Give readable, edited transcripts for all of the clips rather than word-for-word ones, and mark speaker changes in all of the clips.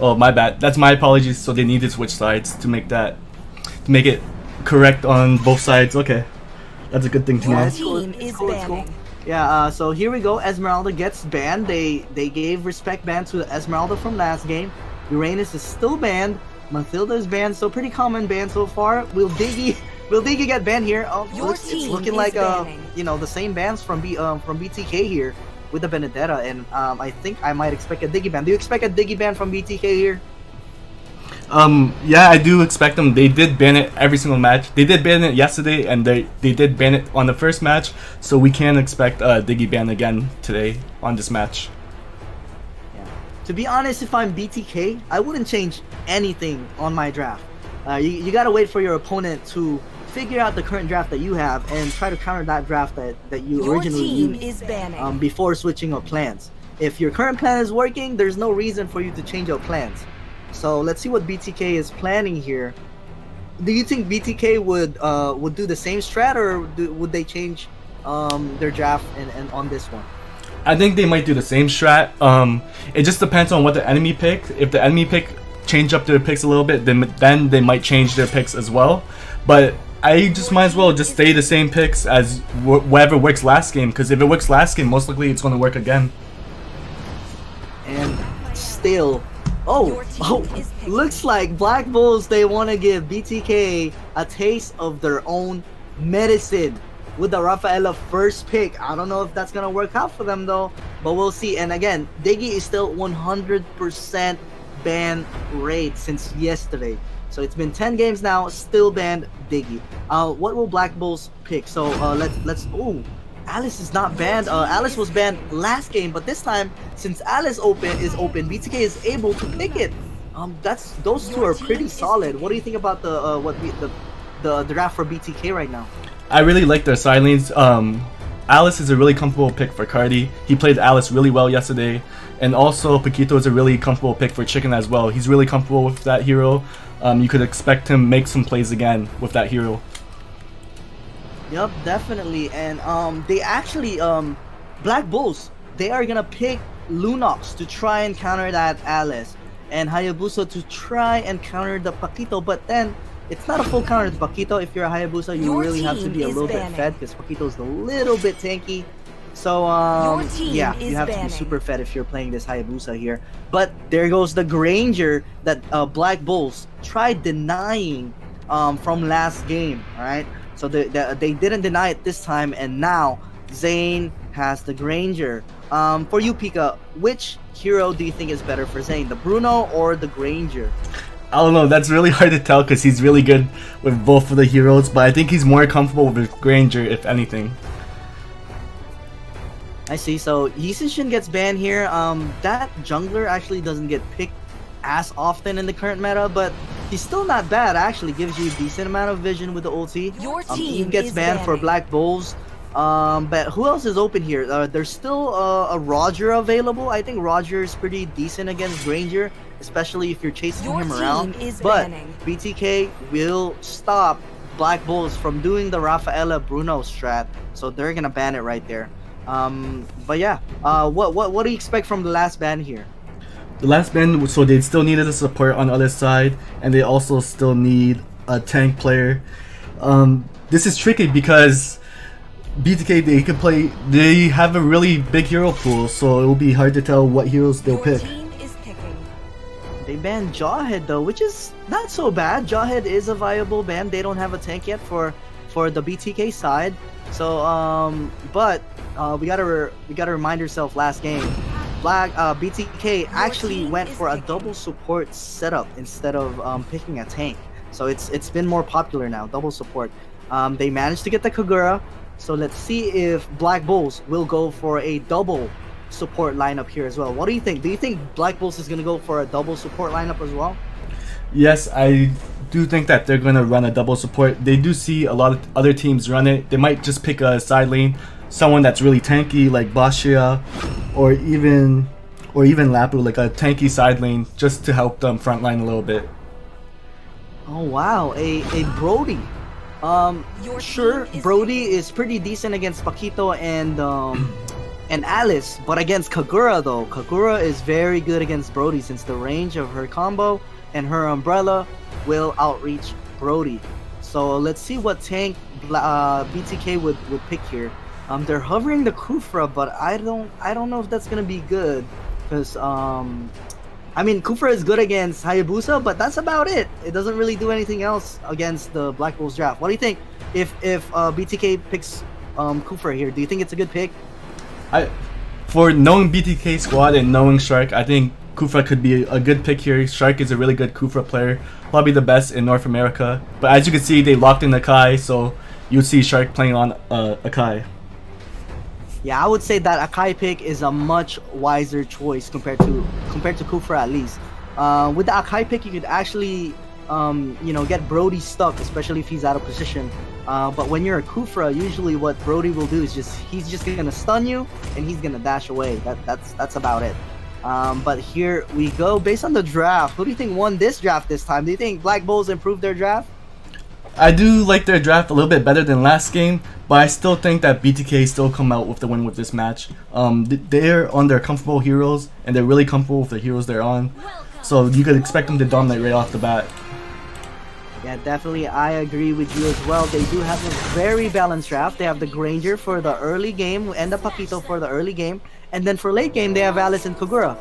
Speaker 1: Oh, my bad. That's my apologies. So they need to switch sides to make it correct on both sides. Okay, that's a good thing to know.
Speaker 2: Team is banning.
Speaker 3: Yeah, so here we go. Esmeralda gets banned. They gave respect ban to Esmeralda from last game. Uranus is still banned. Mathilda is banned. So pretty common ban so far. Will Diggy get banned here? Oh, it's looking like you know, the same bans from BTK here with the Benedetta, and I think I might expect a Diggy ban. Do you expect a Diggy ban from BTK here?
Speaker 1: Yeah, I do expect them. They did ban it every single match. They did ban it yesterday, and they did ban it on the first match. So we can expect a Diggy ban again today on this match.
Speaker 3: Yeah. To be honest, if I'm BTK, I wouldn't change anything on my draft. You gotta wait for your opponent to figure out the current draft that you have and try to counter that draft that you originally used before switching up plans. If your current plan is working, there's no reason for you to change up plans. So let's see what BTK is planning here. Do you think BTK would do the same strat, or would they change their draft and on this one?
Speaker 1: I think they might do the same strat. It just depends on what the enemy pick. If the enemy pick change up their picks a little bit, then they might change their picks as well. But I just might as well just stay the same picks as whatever works last game, because if it works last game, most likely it's going to work again.
Speaker 3: And still, looks like Black Bulls, they want to give BTK a taste of their own medicine with the Rafaela first pick. I don't know if that's going to work out for them though, but we'll see. And again, Diggy is still 100% ban rate since yesterday. So it's been 10 games now, still banned Diggy. What will Black Bulls pick? So let's Alice is not banned. Alice was banned last game, but this time, since Alice is open, BTK is able to pick it. Those two are pretty solid. What do you think about the draft for BTK right now?
Speaker 1: I really like their side lanes. Alice is a really comfortable pick for Cardi. He played Alice really well yesterday, and also Paquito is a really comfortable pick for Chicken as well. He's really comfortable with that hero. You could expect him make some plays again with that hero.
Speaker 3: Yep, definitely. And they actually Black Bulls, they are gonna pick Lunox to try and counter that Alice, and Hayabusa to try and counter the Paquito. But then it's not a full counter to Paquito. If you're a Hayabusa, you really have to be a little bit fed, because Paquito's a little bit tanky. So yeah, you have to be super fed if you're playing this Hayabusa here. But there goes the Granger that Black Bulls tried denying from last game. All right. So they didn't deny it this time, and now Zane has the Granger. For you, Pika, which hero do you think is better for Zane, the Bruno or the Granger?
Speaker 1: I don't know, that's really hard to tell because he's really good with both of the heroes, but I think he's more comfortable with Granger, if anything.
Speaker 3: I see. So Yisishin gets banned here. That jungler actually doesn't get picked as often in the current meta, but he's still not bad. Actually gives you a decent amount of vision with the ulti. He gets banned for Black Bulls. But who else is open here? There's still a Roger available. I think Roger is pretty decent against Granger, especially if you're chasing him around. But BTK will stop Black Bulls from doing the Rafaela Bruno strat, so they're gonna ban it right there. But yeah, what do you expect from the last ban here?
Speaker 1: The last ban, so they still needed a support on the other side, and they also still need a tank player. This is tricky because BTK, they have a really big hero pool, so it will be hard to tell what heroes they'll pick.
Speaker 3: They banned Jawhead though, which is not so bad. Jawhead is a viable ban. They don't have a tank yet for the BTK side. So but we gotta remind ourselves last game, BTK actually went for a double support setup instead of picking a tank. So it's been more popular now, double support. They managed to get the Kagura. So let's see if Black Bulls will go for a double support lineup here as well. What do you think? Do you think Black Bulls is going to go for a double support lineup as well?
Speaker 1: Yes, I do think that they're going to run a double support. They do see a lot of other teams run it. They might just pick a side lane, someone that's really tanky like Bashia, or even Lapu, like a tanky side lane, just to help them frontline a little bit.
Speaker 3: Oh wow, a Brody. Sure, Brody is pretty decent against Paquito and and Alice. But against Kagura though, Kagura is very good against Brody since the range of her combo and her umbrella will outreach Brody. So let's see what tank BTK would pick here. They're hovering the Kufra, but I don't know if that's gonna be good, because I mean, Kufra is good against Hayabusa, but that's about it. It doesn't really do anything else against the Black Bulls draft. What do you think if BTK picks Kufra here? Do you think it's a good pick?
Speaker 1: For knowing BTK squad and knowing Shark, I think Kufra could be a good pick here. Shark is a really good Kufra player, probably the best in North America. But as you can see, they locked in Akai, so you'd see Shark playing on Akai.
Speaker 3: Yeah, I would say that Akai pick is a much wiser choice compared to Kufra at least. With the Akai pick, you could actually get Brody stuck, especially if he's out of position. But when you're a Kufra, usually what Brody will do is he's just gonna stun you and he's gonna dash away. That's about it. But here we go. Based on the draft, who do you think won this draft this time? Do you think Black Bulls improved their draft?
Speaker 1: I do like their draft a little bit better than last game, but I still think that BTK still come out with the win with this match. They're on their comfortable heroes, and they're really comfortable with the heroes they're on. So you could expect them to dominate right off the bat.
Speaker 3: Yeah, definitely. I agree with you as well. They do have a very balanced draft. They have the Granger for the early game and the Paquito for the early game. And then for late game, they have Alice and Kagura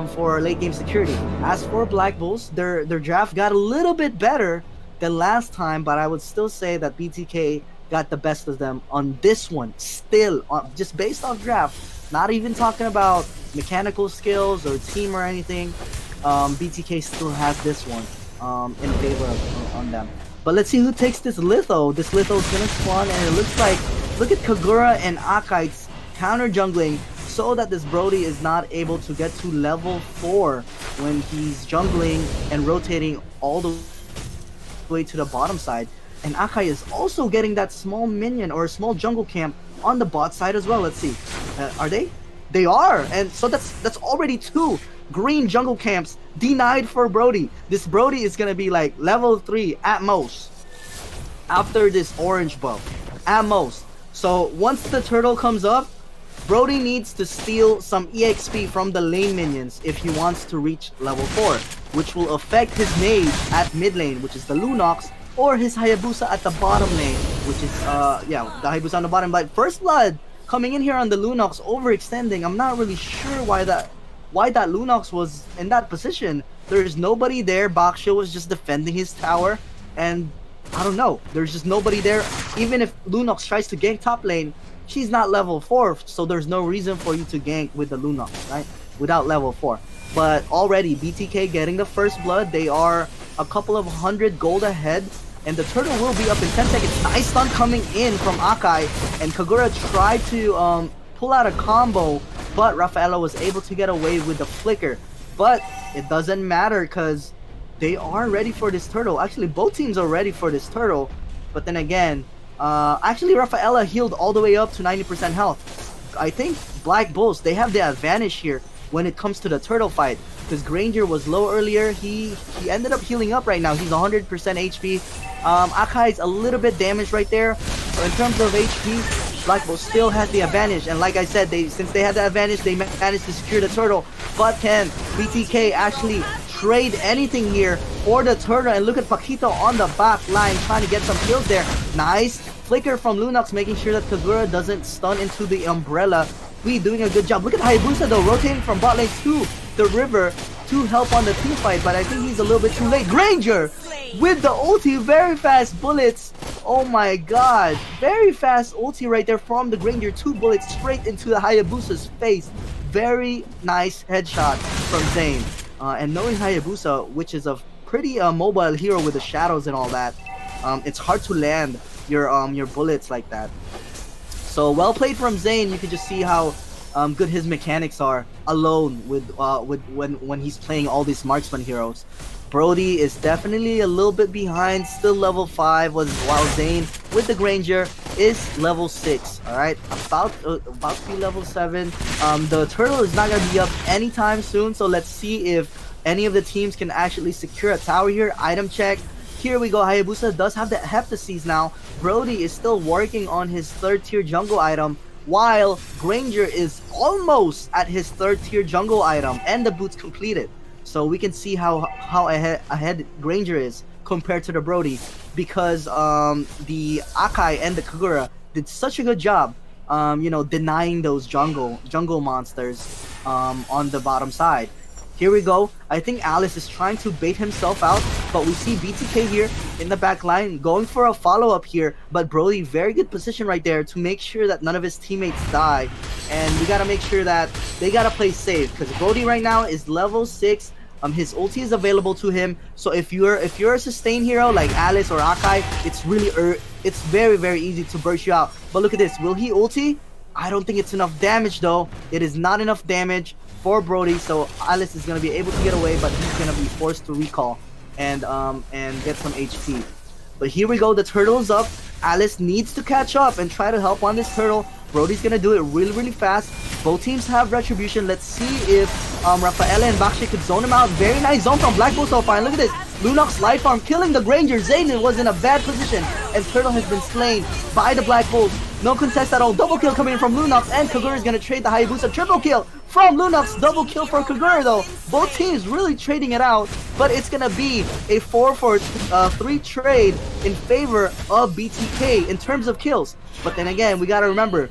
Speaker 3: for late game security. As for Black Bulls, their draft got a little bit better than last time, but I would still say that BTK got the best of them on this one. Still, just based off draft, not even talking about mechanical skills or team or anything, BTK still has this one in favor on them. But let's see who takes this Litho. This Litho is gonna spawn, and it looks like, look at Kagura and Akai's counter jungling so that this Brody is not able to get to level 4 when he's jungling and rotating all the way to the bottom side. And Akai is also getting that small minion or small jungle camp on the bot side as well. Let's see, are they? They are, and so that's already 2 green jungle camps denied for Brody. This Brody is gonna be like level 3 at most after this orange buff, at most. So once the turtle comes up, Brody needs to steal some EXP from the lane minions if he wants to reach level 4, which will affect his mage at mid lane, which is the Lunox, or his Hayabusa at the bottom lane, which is the Hayabusa on the bottom. But First Blood coming in here on the Lunox, overextending. I'm not really sure why that Lunox was in that position. There's nobody there. Baksha was just defending his tower, and I don't know, there's just nobody there. Even if Lunox tries to gank top lane, she's not level 4, so there's no reason for you to gank with the Lunox, right? Without level 4. But already BTK getting the First Blood. They are a couple of 100 gold ahead, and the turtle will be up in 10 seconds. Nice stun coming in from Akai, and Kagura tried to pull out a combo, but Rafaela was able to get away with the flicker. But it doesn't matter because they are ready for this turtle. Actually, both teams are ready for this turtle, but then again, actually Rafaela healed all the way up to 90% health. I think Black Bulls, they have the advantage here when it comes to the turtle fight, because Granger was low earlier. He ended up healing up right now. He's 100% HP. Akai is a little bit damaged right there. So in terms of HP, Black Bulls still has the advantage, and like I said, since they had the advantage, they managed to secure the turtle. But can BTK actually trade anything here for the turtle? And look at Paquito on the back line trying to get some kills there. Nice flicker from Lunox, making sure that Kagura doesn't stun into the umbrella. We doing a good job. Look at Hayabusa though, rotating from bot lane to the river to help on the team fight, but I think he's a little bit too late. Granger with the ulti, very fast bullets. Oh my god, very fast ulti right there from the Granger. 2 bullets straight into the Hayabusa's face. Very nice headshot from Zane. And knowing Hayabusa, which is a pretty mobile hero with the shadows and all that, it's hard to land your bullets like that. So well played from Zane. You can just see how good his mechanics are alone with when he's playing all these marksman heroes. Brody is definitely a little bit behind, still level 5, while Zane with the Granger is level 6. All right, about to be level 7. The turtle is not gonna be up anytime soon, so let's see if any of the teams can actually secure a tower here. Item check. Here we go. Hayabusa does have the Heptases now. Brody is still working on his 3rd tier jungle item, while Granger is almost at his 3rd tier jungle item and the boots completed. So we can see how ahead Granger is compared to the Brody, because the Akai and the Kagura did such a good job denying those jungle monsters on the bottom side. Here we go. I think Alice is trying to bait himself out, but we see BTK here in the back line going for a follow-up here, but Brody, very good position right there to make sure that none of his teammates die, and we gotta make sure that they gotta play safe, because Brody right now is level 6. His ulti is available to him, so if you're a sustain hero like Alice or Akai, it's very, very easy to burst you out. But look at this, will he ulti? I don't think it's enough damage though. It is not enough damage for Brody, so Alice is gonna be able to get away, but he's gonna be forced to recall and get some HP. But here we go, the turtle is up. Alice needs to catch up and try to help on this turtle. Brody's gonna do it really, really fast. Both teams have retribution. Let's see if Rafaela and Bakshi could zone him out. Very nice zone from BLACKBULLS so far. And look at this, Lunox life farm killing the Granger. Zane was in a bad position, and Turtle has been slain by the BLACKBULLS. No contest at all. Double kill coming in from Lunox, and Kagura is gonna trade the Hayabusa. Triple kill from Lunox. Double kill for Kagura though. Both teams really trading it out, but it's gonna be a 4-for-3 trade in favor of BTK in terms of kills. But then again, we gotta remember,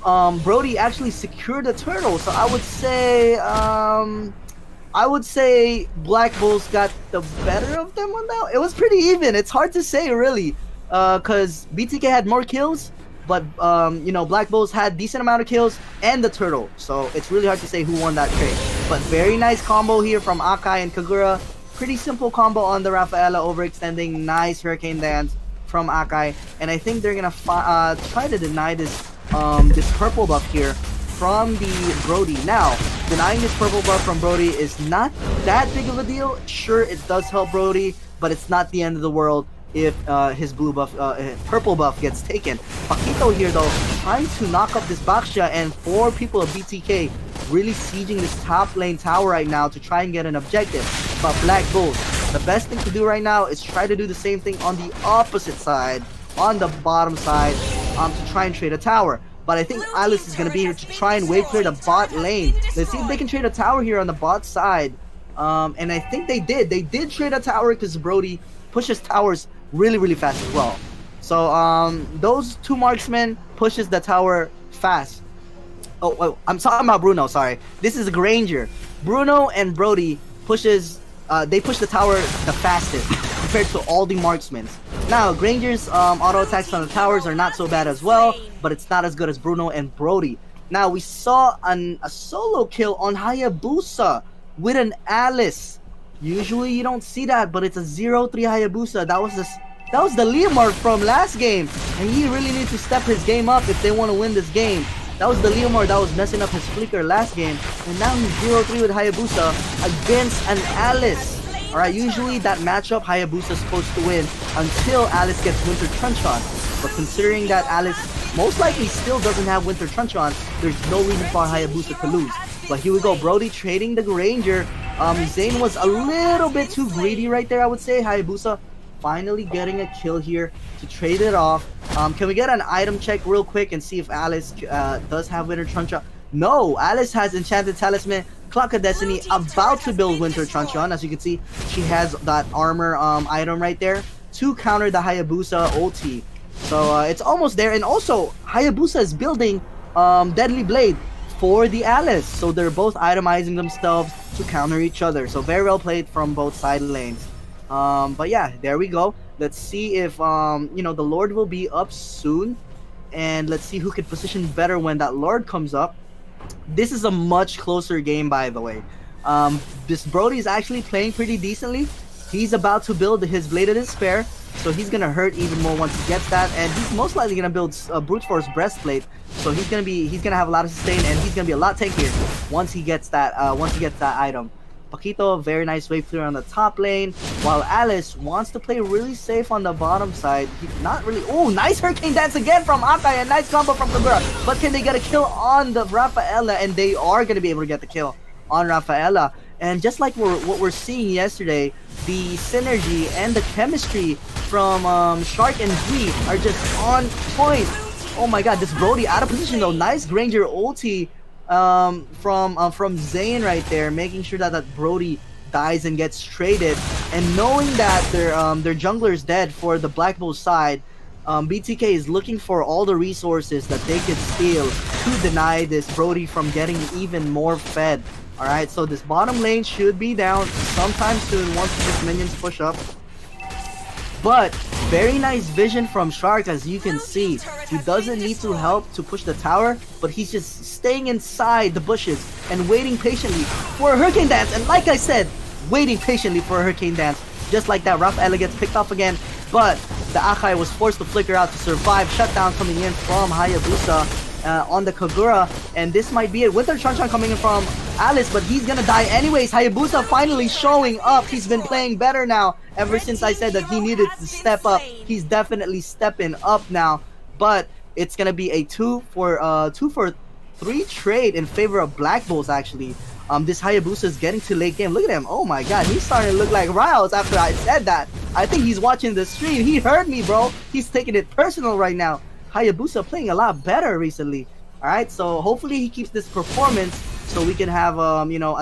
Speaker 3: Brody actually secured the turtle, so I would say BLACKBULLS got the better of them on that. It was pretty even. It's hard to say really, because BTK had more kills, but BLACKBULLS had decent amount of kills and the turtle, so it's really hard to say who won that trade. But very nice combo here from Akai and Kagura. Pretty simple combo on the Rafaela, overextending. Nice hurricane dance from Akai, and I think they're gonna try to deny this purple buff here from the Brody. Now, denying this purple buff from Brody is not that big of a deal. Sure, it does help Brody, but it's not the end of the world if his purple buff gets taken. Paquito here though, trying to knock up this Baksha, and 4 people of BTK really sieging this top lane tower right now to try and get an objective. But BLACKBULLS, the best thing to do right now is try to do the same thing on the opposite side, on the bottom side, to try and trade a tower. But I think Alice is going to be here to try and wave clear the bot lane. Let's see if they can trade a tower here on the bot side. And I think they did. They did trade a tower because Brody pushes towers really, really fast as well. So those 2 marksmen pushes the tower fast. Oh, I'm talking about Bruno, sorry. This is a Granger. Bruno and Brody pushes, they push the tower the fastest compared to all the marksmen. Now, Granger's auto attacks on the towers are not so bad as well, but it's not as good as Bruno and Brody. Now, we saw a solo kill on Hayabusa with an Alice. Usually you don't see that, but it's a 0-3 Hayabusa. That was the Leomar from last game, and he really needs to step his game up if they want to win this game. That was the Leomar that was messing up his flicker last game, and now he's 0-3 with Hayabusa against an Alice. Alright, usually that matchup Hayabusa is supposed to win until Alice gets Winter Truncheon. But considering that Alice most likely still doesn't have Winter Truncheon, there's no reason for Hayabusa to lose. But here we go, Brody trading the Granger. Zane was a little bit too greedy right there, I would say. Hayabusa finally getting a kill here to trade it off. Can we get an item check real quick and see if Alice does have Winter Truncheon? No, Alice has Enchanted Talisman, Clock of Destiny, about to build Winter Truncheon. As you can see, she has that armor item right there to counter the Hayabusa ulti. So it's almost there. And also, Hayabusa is building Deadly Blade for the Alice. So they're both itemizing themselves to counter each other. So very well played from both side lanes. But yeah, there we go. Let's see if the Lord will be up soon, and let's see who can position better when that Lord comes up. This is a much closer game, by the way. This Brody is actually playing pretty decently. He's about to build his Blade of Despair, so he's gonna hurt even more once he gets that, and he's most likely gonna build Brute Force Breastplate. So he's gonna have a lot of sustain, and he's gonna be a lot tankier once he gets that item. Paquito, very nice wave clear on the top lane, while Alice wants to play really safe on the bottom side. He's not really... Oh, nice Hurricane Dance again from Akai, and nice combo from Kagura. But can they get a kill on the Rafaela? And they are going to be able to get the kill on Rafaela. And just like what we're seeing yesterday, the synergy and the chemistry from Shark and G are just on point. Oh my god, this Brody out of position though. Nice Granger ulti from Zane right there, making sure that Brody dies and gets traded. And knowing that their jungler is dead for the Black Bull side, BTK is looking for all the resources that they could steal to deny this Brody from getting even more fed. Alright, so this bottom lane should be down sometime soon once his minions push up. But very nice vision from Shark, as you can see. He doesn't need to help to push the tower, but he's just staying inside the bushes and waiting patiently for a Hurricane Dance. And like I said, waiting patiently for a Hurricane Dance. Just like that, Raphael gets picked off again, but the Akai was forced to flicker out to survive. Shutdown coming in from Hayabusa on the Kagura, and this might be it. Winter Shanshan coming in from Alice, but he's gonna die anyways. Hayabusa finally showing up. He's been playing better now ever since I said that he needed to step up. He's definitely stepping up now, but it's gonna be a 2 for 3 trade in favor of Black Bulls actually. This Hayabusa is getting to late game. Look at him. Oh my god, he's starting to look like Riles after I said that. I think he's watching the stream. He heard me, bro. He's taking it personal right now. Hayabusa playing a lot better recently. Alright, so hopefully he keeps this performance so we can have you know,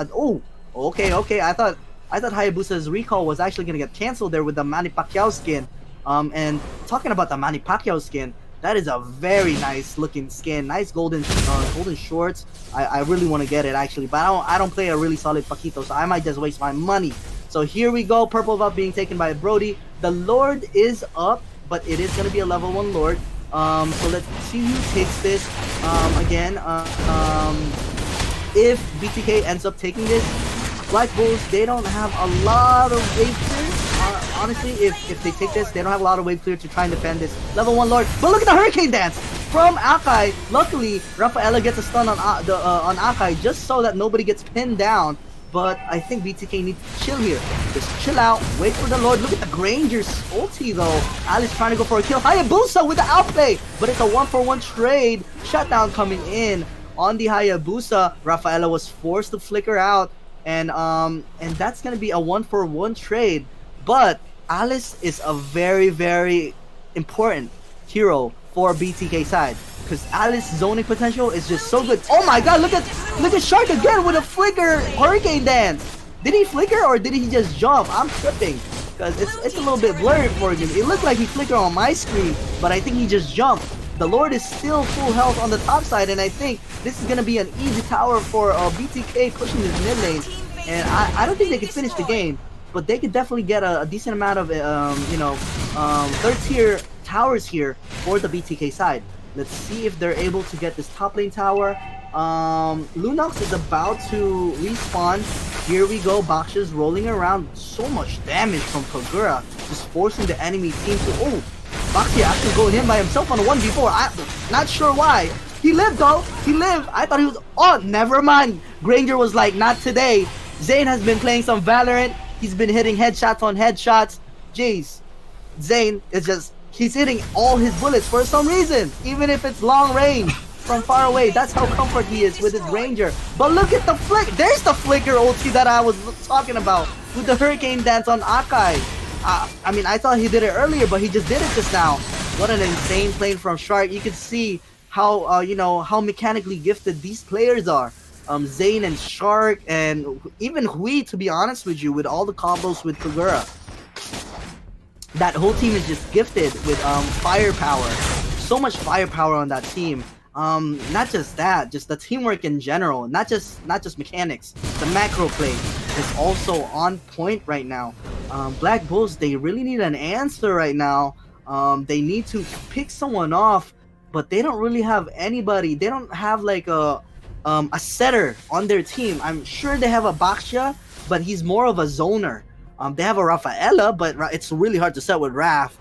Speaker 3: okay. I thought Hayabusa's recall was actually gonna get canceled there with the Manny Pacquiao skin. And talking about the Manny Pacquiao skin, that is a very nice looking skin. Nice golden shorts. I really want to get it actually, but I don't play a really solid Paquito, so I might just waste my money. So here we go, purple buff being taken by Brody. The Lord is up, but it is gonna be a level 1 Lord. So let's see who takes this. Again, if BTK ends up taking this, Black Bulls, they don't have a lot of wave clear. Honestly, if they take this, they don't have a lot of wave clear to try and defend this level 1 Lord. But look at the Hurricane Dance from Akai. Luckily, Rafaela gets a stun on Akai just so that nobody gets pinned down. But I think BTK needs to chill here. Just chill out, wait for the Lord. Look at the Granger's ulti though. Alice trying to go for a kill. Hayabusa with the outplay, but it's a 1-for-1 trade. Shutdown coming in on the Hayabusa. Rafaela was forced to flicker out, and that's gonna be a 1-for-1 trade. But Alice is a very, very important hero for BTK side, because Alice zoning potential is just so good. Oh my god, look at Shark again with a flicker Hurricane Dance. Did he flicker or did he just jump? I'm tripping because it's a little bit blurry for him. It looked like he flickered on my screen, but I think he just jumped. The Lord is still full health on the top side, and I think this is gonna be an easy tower for BTK pushing his mid lane. And I don't think they can finish the game, but they could definitely get a decent amount of third tier towers here for the BTK side. Let's see if they're able to get this top lane tower. Lunox is about to respawn. Here we go, Baksha's rolling around. So much damage from Kagura, just forcing the enemy team to... Oh, Baksha actually going in by himself on a 1v4. I'm not sure why. He lived though, he lived. I thought he was... Oh, never mind. Granger was like, not today. Zane has been playing some Valorant. He's been hitting headshots on headshots. Jeez, Zane is just... He's hitting all his bullets for some reason, even if it's long range from far away. That's how comfort he is with his Ranger. But look at the flick. There's the flicker ulti that I was talking about with the Hurricane Dance on Akai. I mean, I thought he did it earlier, but he just did it just now. What an insane play from Shark. You can see how how mechanically gifted these players are. Zane and Shark, and even Hui, to be honest with you, with all the combos with Kagura. That whole team is just gifted with firepower. So much firepower on that team. Not just that, just the teamwork in general. Not just mechanics. The macro play is also on point right now. Black Bulls, they really need an answer right now. They need to pick someone off, but they don't really have anybody. They don't have like a setter on their team. I'm sure they have a Baksha, but he's more of a zoner. They have a Rafaela, but it's really hard to set with Raf.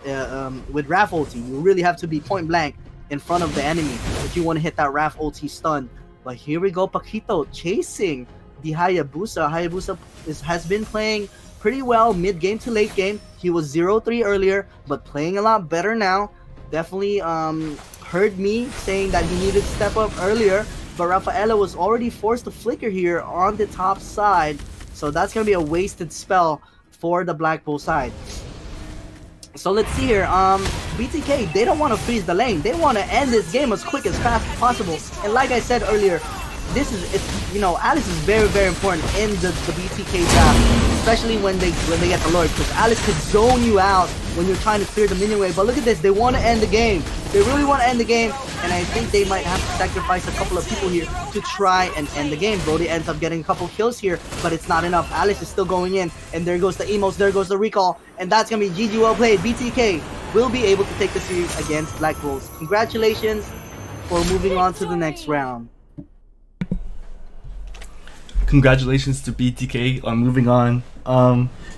Speaker 3: With Raf ulti, you really have to be point blank in front of the enemy if you want to hit that Raf ulti stun. But here we go, Paquito chasing the Hayabusa. Hayabusa has been playing pretty well mid game to late game. He was 0-3 earlier, but playing a lot better now. Definitely heard me saying that he needed to step up earlier, but Rafaela was already forced to flicker here on the top side, so that's gonna be a wasted spell for the Black Bull side. So let's see here. BTK, they don't want to freeze the lane. They want to end this game as quick as fast as possible. And like I said earlier, Alice is very, very important in the BTK draft, especially when they get the Lord, because Alice could zone you out when you're trying to clear the minion wave. But look at this, they want to end the game. They really want to end the game, and I think they might have to sacrifice a couple of people here to try and end the game. Brody ends up getting a couple kills here, but it's not enough. Alice is still going in, and there goes the emos, there goes the recall, and that's gonna be GG, well played. BTK will be able to take the series against Black Bulls. Congratulations for moving on to the next round.
Speaker 1: Congratulations to BTK on moving on.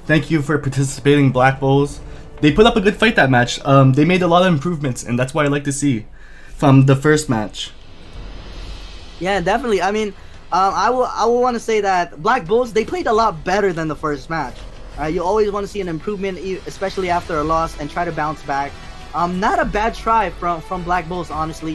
Speaker 1: Thank you for participating, Black Bulls. They put up a good fight that match. They made a lot of improvements, and that's what I like to see from the first match.
Speaker 3: Yeah, definitely. I mean, I will want to say that Black Bulls, they played a lot better than the first match. You always want to see an improvement, especially after a loss, and try to bounce back. Not a bad try from Black Bulls, honestly.